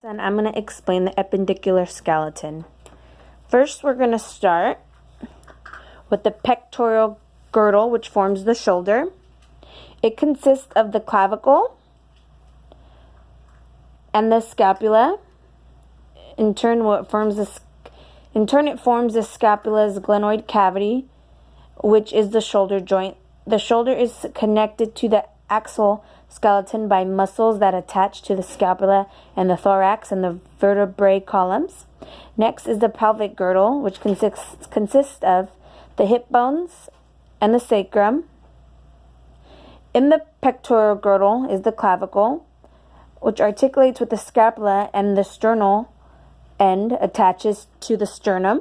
And I'm going to explain the appendicular skeleton. First, we're going to start with the pectoral girdle, which forms the shoulder. It consists of the clavicle and the scapula. In turn, it forms the scapula's glenoid cavity, which is the shoulder joint. The shoulder is connected to the axial skeleton by muscles that attach to the scapula and the thorax and the vertebrae columns. Next is the pelvic girdle, which consists of the hip bones and the sacrum. In the pectoral girdle is the clavicle, which articulates with the scapula, and the sternal end attaches to the sternum.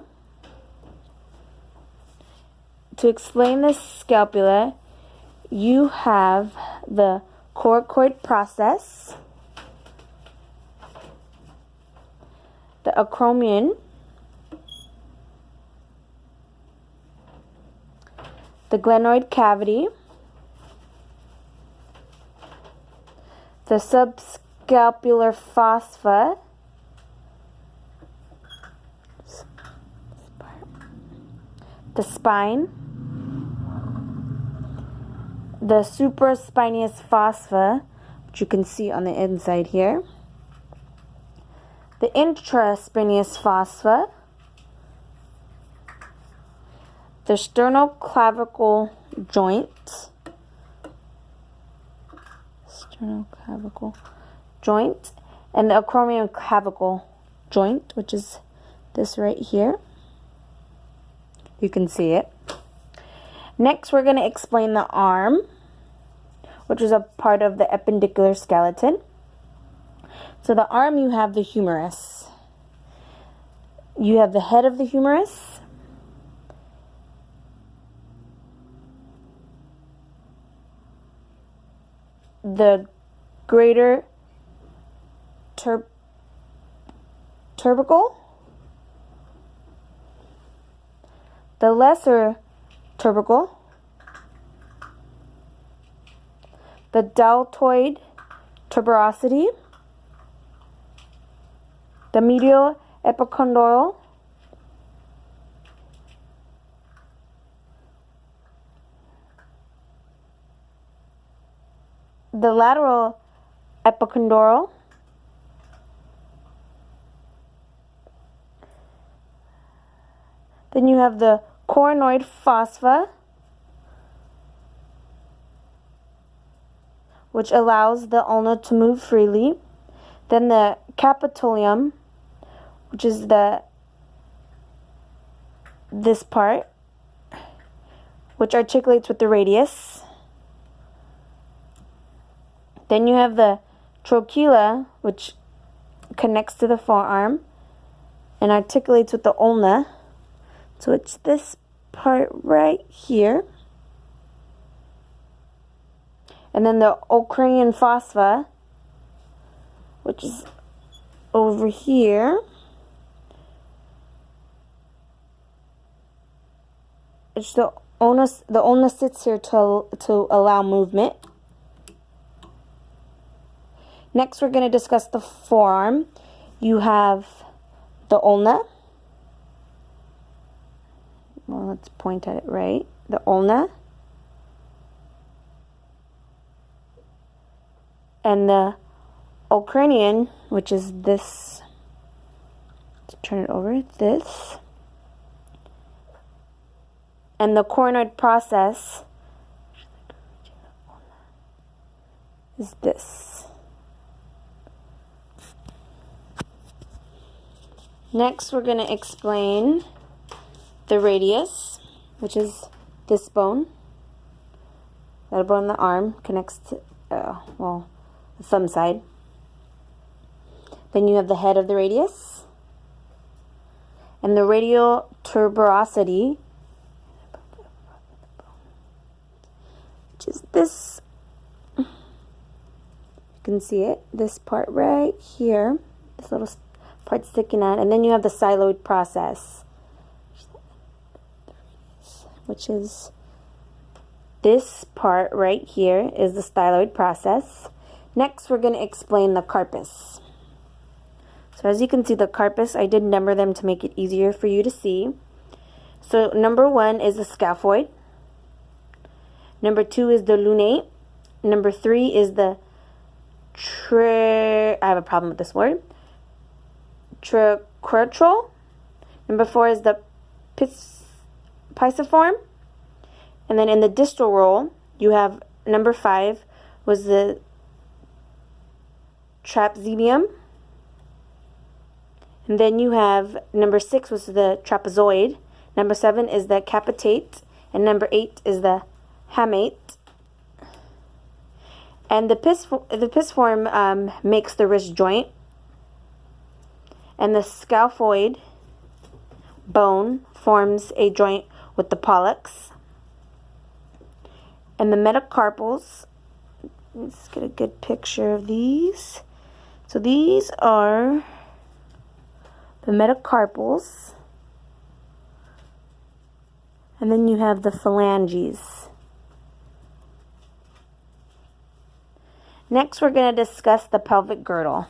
To explain the scapula, you have the coracoid process, the acromion, the glenoid cavity, the subscapular fossa, the spine, the supraspinatus fossa, which you can see on the inside here, the intraspinatus fossa, the sternoclavicle joint, and the acromioclavicle joint, which is this right here. You can see it. Next, we're going to explain the arm, which is a part of the appendicular skeleton. So the arm, you have the humerus. You have the head of the humerus. The greater tubercle. The lesser tubercle, the deltoid tuberosity, the medial epicondyle, the lateral epicondyle, then you have the coronoid fossa, which allows the ulna to move freely. Then the capitulum, which is this part, which articulates with the radius. Then you have the trochlea, which connects to the forearm and articulates with the ulna. So it's this part right here. And then the ocrine fossa, which is over here. It's the ulna sits here to allow movement. Next, we're going to discuss the forearm. You have the ulna. Well, let's point at it right. The ulna. And the ocrine, which is this. Let's turn it over. This. And the coronoid process is this. Next, we're going to explain the radius, which is this bone. That bone in the arm connects to, the thumb side. Then you have the head of the radius. And the radial tuberosity, which is this. You can see it. This part right here. This little part sticking out. And then you have the styloid process, which is this part right here is the styloid process. Next, we're going to explain the carpus. So as you can see, the carpus, I did number them to make it easier for you to see. So number 1 is the scaphoid. Number 2 is the lunate. Number 3 is the I have a problem with this word. Triquetral. Number 4 is the pisiform. And then in the distal roll, you have number 5 was the trapezium. And then you have number 6 was the trapezoid. Number 7 is the capitate. And number 8 is the hamate. And the pisiform makes the wrist joint. And the scaphoid bone forms a joint with the pollex. And the metacarpals, let's get a good picture of these. So these are the metacarpals. And then you have the phalanges. Next, we're going to discuss the pelvic girdle.